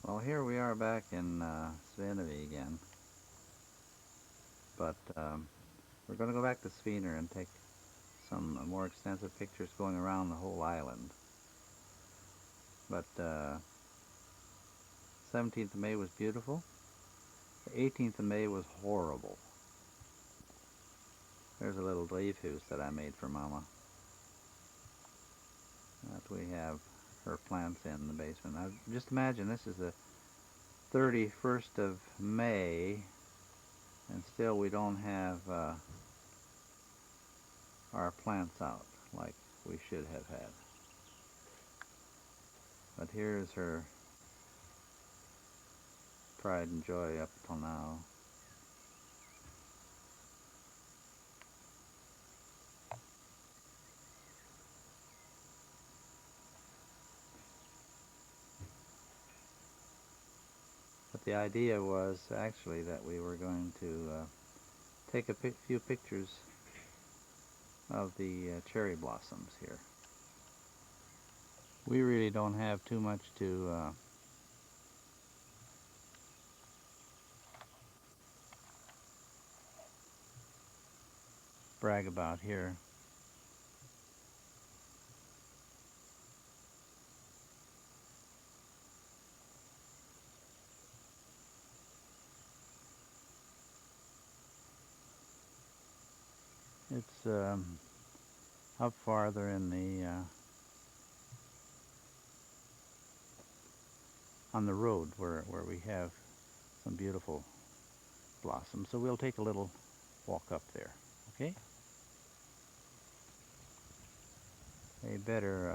Well, here we are back in Svennevik again, but we're going to go back to Sveener and take some more extensive pictures going around the whole island. But 17th of May was beautiful. The 18th of May was horrible. There's a little drivhus that I made for Mama. That we have her plants in the basement. Now, just imagine this is the 31st of May, and still we don't have our plants out like we should have had. But here's her pride and joy up till now. But the idea was actually that we were going to take a few pictures of the cherry blossoms here. We really don't have too much to brag about here. It's up farther in the on the road where we have some beautiful blossoms. So we'll take a little walk up there. Okay. A better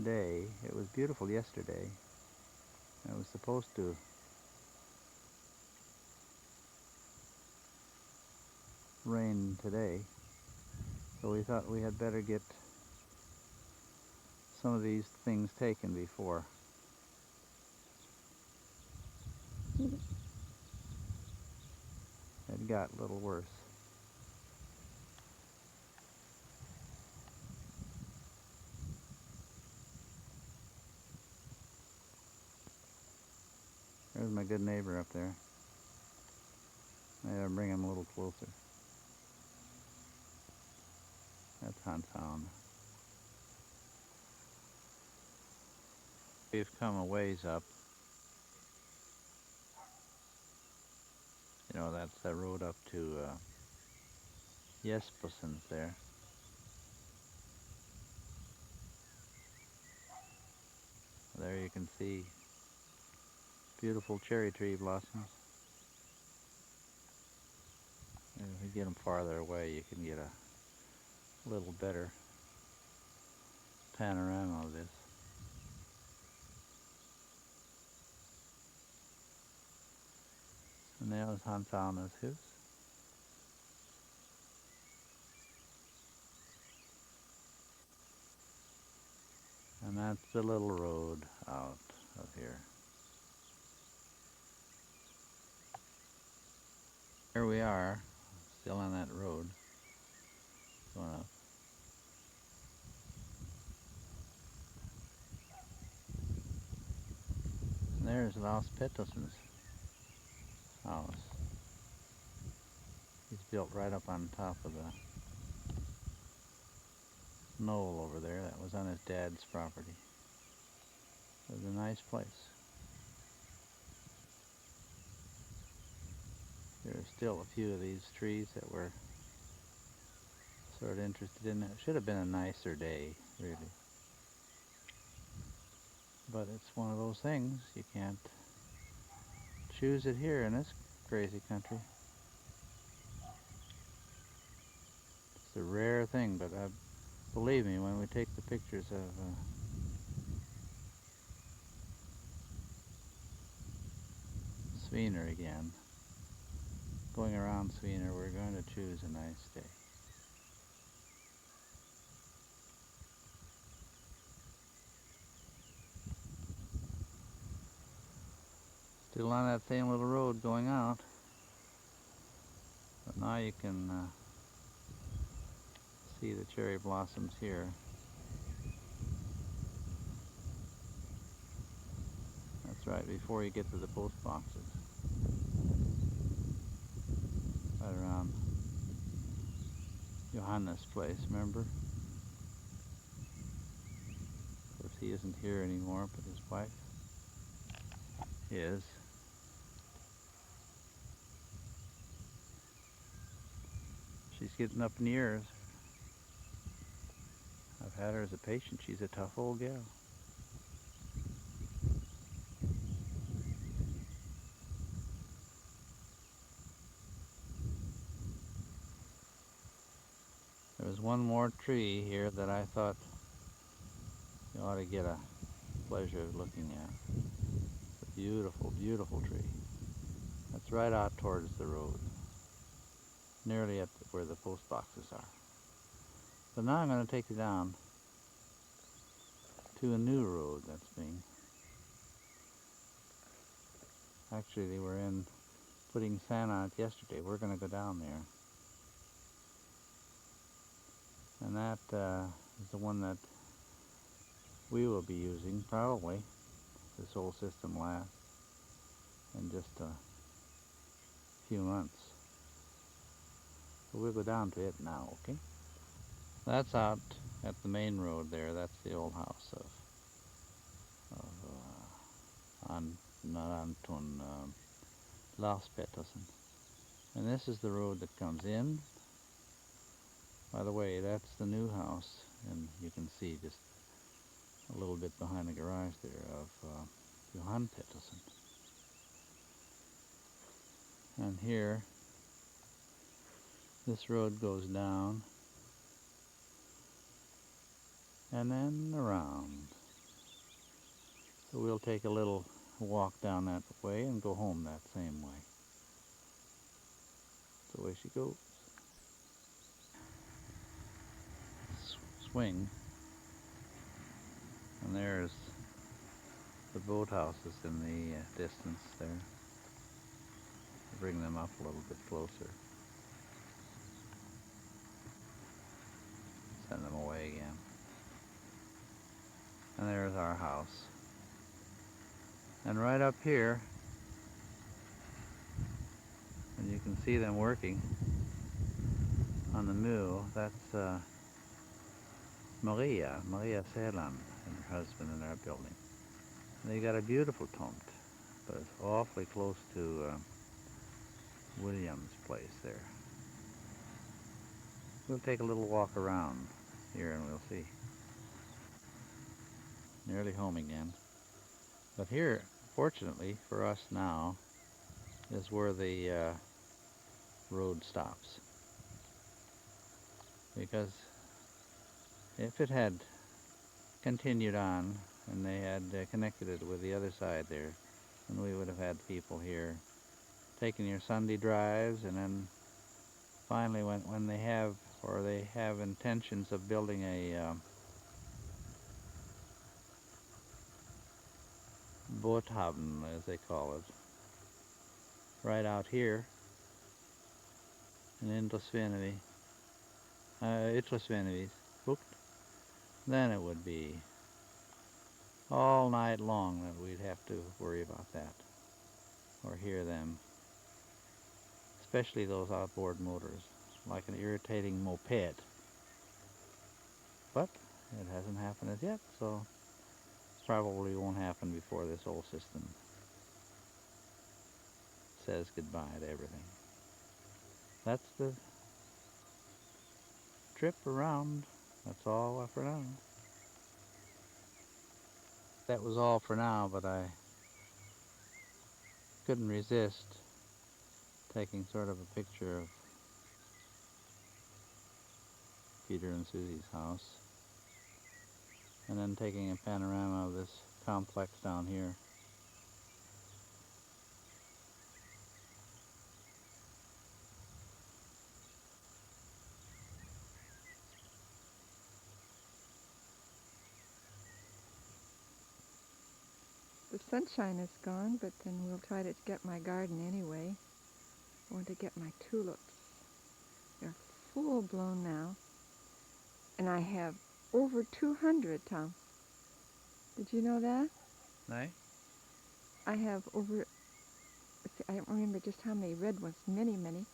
day. It was beautiful yesterday. It was supposed to rain today, so we thought we had better get some of these things taken before it got a little worse. There's my good neighbor up there. Maybe I'll bring him a little closer. That's Hantown. We've come a ways up. You know, that's the road up to Jespersen's there. There you can see beautiful cherry tree blossoms. And if you get them farther away, you can get a little better panorama of this. And there's Hantown's house. And that's the little road out of here. Here we are, still on that road, going up. And there's Los Peterson's house. He's built right up on top of the knoll over there. That was on his dad's property. It was a nice place. There's still a few of these trees that we're sort of interested in. It should have been a nicer day, really. But it's one of those things, you can't choose it here in this crazy country. It's a rare thing, but believe me, when we take the pictures of Sveener again, going around Sveener, we're going to choose a nice day. Still on that same little road going out, but now you can see the cherry blossoms here. right before you get to the post boxes. Right around Johannes' place, remember? Of course, he isn't here anymore, but his wife is. She's getting up in years. I've had her as a patient. She's a tough old gal. There was one more tree here that I thought you ought to get a pleasure of looking at. It's a beautiful, beautiful tree. That's right out towards the road, nearly at where the post boxes are. But now I'm going to take you down to a new road that's being... Actually, they were in putting sand on it yesterday. We're going to go down there. And that is the one that we will be using, probably, this whole system lasts in just a few months. So we'll go down to it now, okay? That's out at the main road there. That's the old house of Anton Lars Pettersson. And this is the road that comes in. By the way, that's the new house, and you can see just a little bit behind the garage there of Johan Pettersson. And here, this road goes down and then around. So we'll take a little walk down that way and go home that same way. That's the way she goes. Swing. And there's the boathouses in the distance there. Bring them up a little bit closer. Send them away again. And there's our house. And right up here, and you can see them working on the mill, that's Maria Seeland and her husband in their building. And they got a beautiful tomt, but it's awfully close to William's place there. We'll take a little walk around here and we'll see. Nearly home again. But here, fortunately for us now, is where the road stops. Because if it had continued on and they had connected it with the other side there, then we would have had people here taking your Sunday drives, and then finally when they have intentions of building a båthamn, as they call it, right out here in Svennevik, Svennevik, then it would be all night long that we'd have to worry about that or hear them, especially those outboard motors, like an irritating moped. But it hasn't happened as yet, so probably won't happen before this whole system says goodbye to everything. That's the trip around. That's all for now. That was all for now, but I couldn't resist taking sort of a picture of Peter and Susie's house, and then taking a panorama of this complex down here. The sunshine is gone, but then we'll try to get my garden anyway. I want to get my tulips. They're full blown now. And I have over 200, Tom. Did you know that? Right? I have over, I don't remember just how many red ones, many, and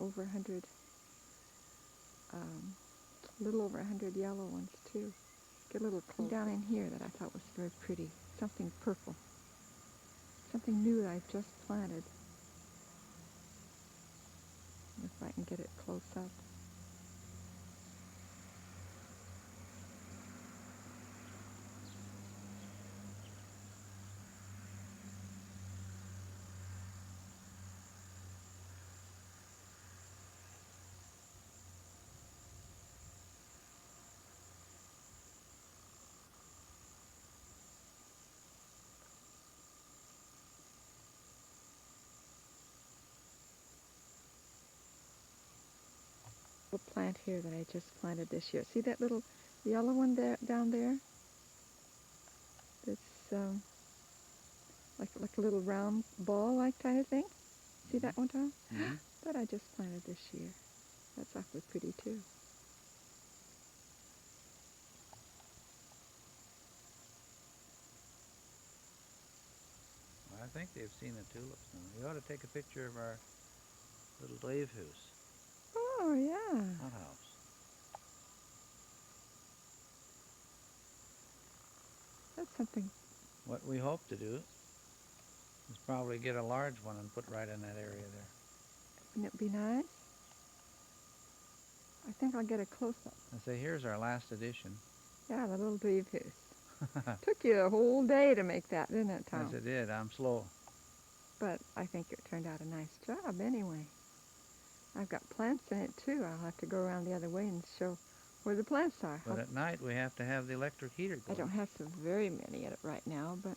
over 100, a little over 100 yellow ones too. Get a little close down in here that I thought was very pretty. Something purple. Something new that I've just planted. If I can get it close up. Plant here that I just planted this year. See that little yellow one there down there? It's like a little round ball-like kind of thing. See that one, Tom? Mm-hmm. That I just planted this year. That's awfully pretty too. Well, I think they've seen the tulips now. You ought to take a picture of our little Dave house. Oh yeah. Hothouse. That's something. What we hope to do is probably get a large one and put right in that area there. Wouldn't it be nice? I think I'll get a close-up. And say, here's our last edition. Yeah, the little Dave house. Took you a whole day to make that, didn't it, Tom? Yes, it did. I'm slow. But I think it turned out a nice job anyway. I've got plants in it too. I'll have to go around the other way and show where the plants are. But at night we have to have the electric heater going. I don't have so very many at it right now, but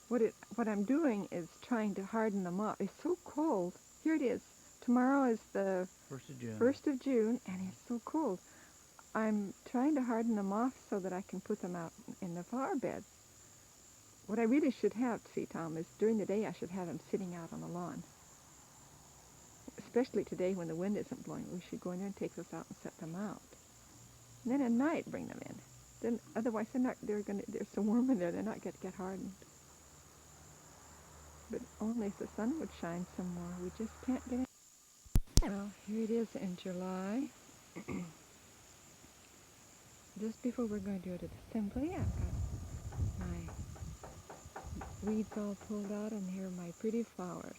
what I'm doing is trying to harden them up. It's so cold. Here it is. Tomorrow is the 1st of June. 1st of June, and it's so cold. I'm trying to harden them off so that I can put them out in the flower beds. What I really should have, see, Tom, is during the day I should have them sitting out on the lawn. Especially today when the wind isn't blowing. We should go in there and take those out and set them out. And then at night bring them in. Then otherwise they're so warm in there they're not going to get hardened. But only if the sun would shine some more. We just can't get it. Well, here it is in July. Just before we're going to go to the assembly, I've got my weeds all pulled out, and here are my pretty flowers.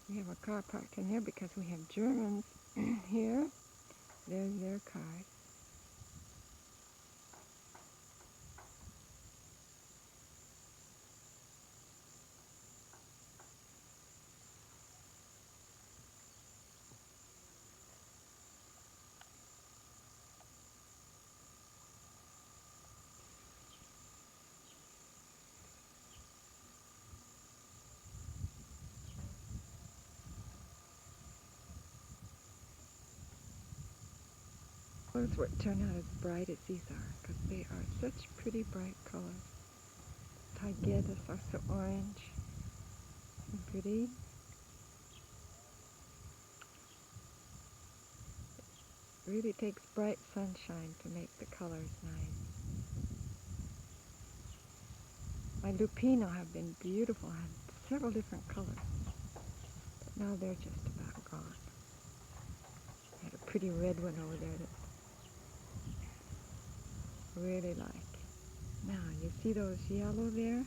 We have a car parked in there because we have Germans here. There's their card. Those would turn out as bright as these are, because they are such pretty bright colors. Tagetas are so orange and pretty. It really takes bright sunshine to make the colors nice. My lupino have been beautiful. I had several different colors, but now they're just about gone. I had a pretty red one over there that I really like. Now, you see those yellow there?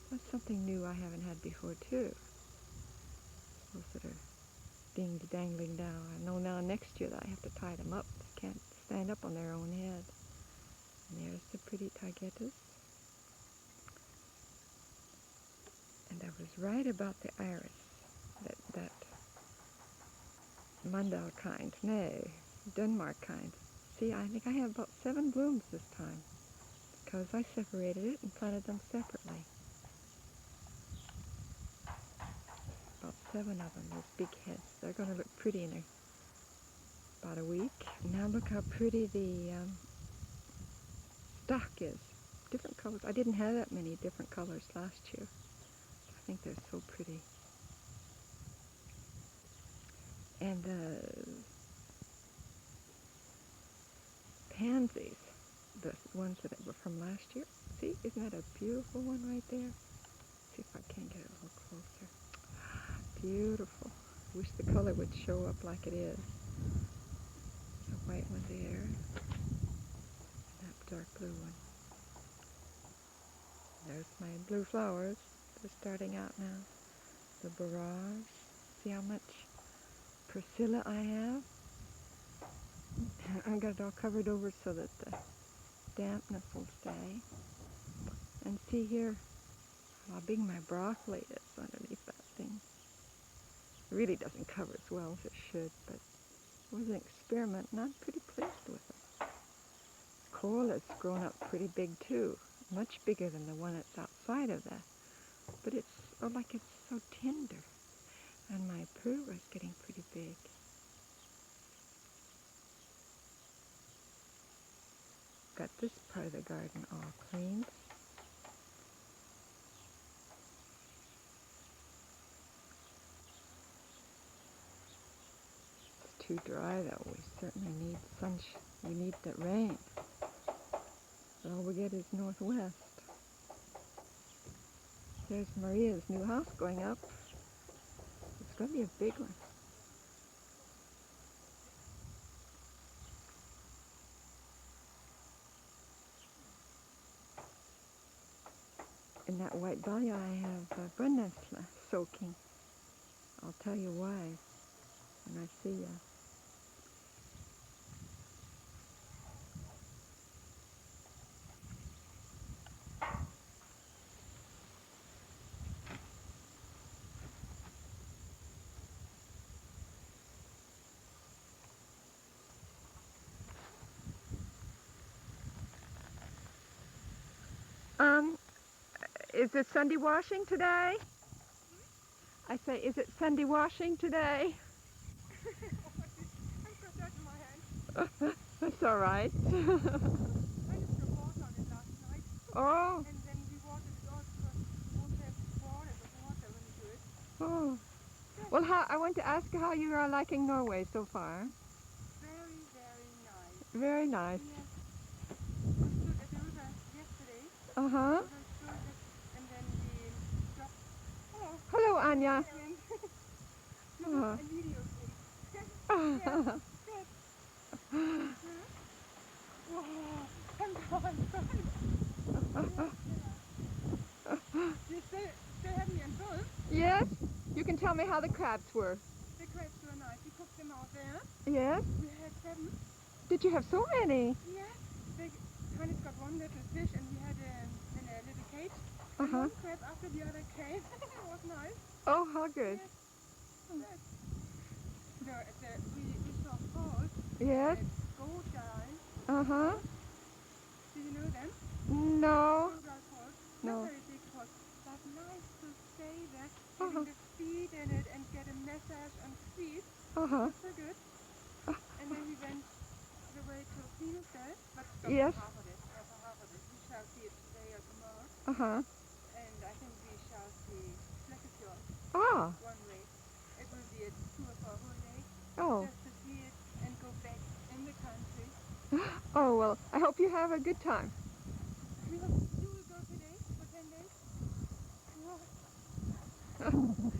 That's something new I haven't had before, too. Those that are dangling down. I know now next year that I have to tie them up. They can't stand up on their own head. And there's the pretty tagetas. And I was right about the iris, that Mundal kind, nay, Denmark kind. See, I think I have about 7 blooms this time, because I separated it and planted them separately. About 7 of them, those big heads. They're going to look pretty in about a week. Now look how pretty the stalk is. Different colors. I didn't have that many different colors last year. I think they're so pretty. And pansies, the ones that were from last year. See, isn't that a beautiful one right there? See if I can get it a little closer. Beautiful. Wish the color would show up like it is. The white one there, that dark blue one. There's my blue flowers. They're starting out now. The barrage. See how much Priscilla I have? I got it all covered over so that the dampness will stay. And see here how big my broccoli is underneath that thing. It really doesn't cover as well as it should, but it was an experiment and I'm pretty pleased with it. Coral has grown up pretty big too, much bigger than the one that's outside of that. But it's like it's so tender. And my purua is getting pretty big. Got this part of the garden all cleaned. It's too dry though. We certainly need sunshine. We need the rain. But all we get is northwest. There's Maria's new house going up. It's going to be a big one. In that white dahlia I have Brenda soaking. I'll tell you why when I see you. Is it Sunday washing today? I say, is it Sunday washing today? I've got that in my hand. That's all right. I used to water on it last night. Oh. And then we watered it all because you won't have water when you do it. Oh. Well, I want to ask how you are liking Norway so far. Very, very nice. Very nice. Yes. We stood at the river yesterday. Uh-huh. And then we stopped. Hello. Hello, Anya. A video thing. Yeah. Good. Whoa. Thank God. You still have me on film? Yes. You can tell me how the crabs were. The crabs were nice. We cooked them out there. Yes. We had 7. Did you have so many? Yeah. They kind of got one little fish and we had in a little cage. And Uh-huh. one crab after the other came. It was nice. Oh, how good. Yes. Yes. We saw falls. Yes. Gold guy. Uh-huh. Do you know them? No. Gold guy falls. No. Not very big falls. But nice to stay there, Uh-huh. having the feet in it and get a massage on feet. Uh-huh. So good. And then we went the way to Queensdale, but stopped Yes. for half of it. We shall see it today or tomorrow. Uh-huh. And I think we shall see Flekkefjord Ah. one way. It will be a tour for a whole day. Oh. Just to see it and go back in the country. Oh, well, I hope you have a good time. You will go today for 10 days? Wow.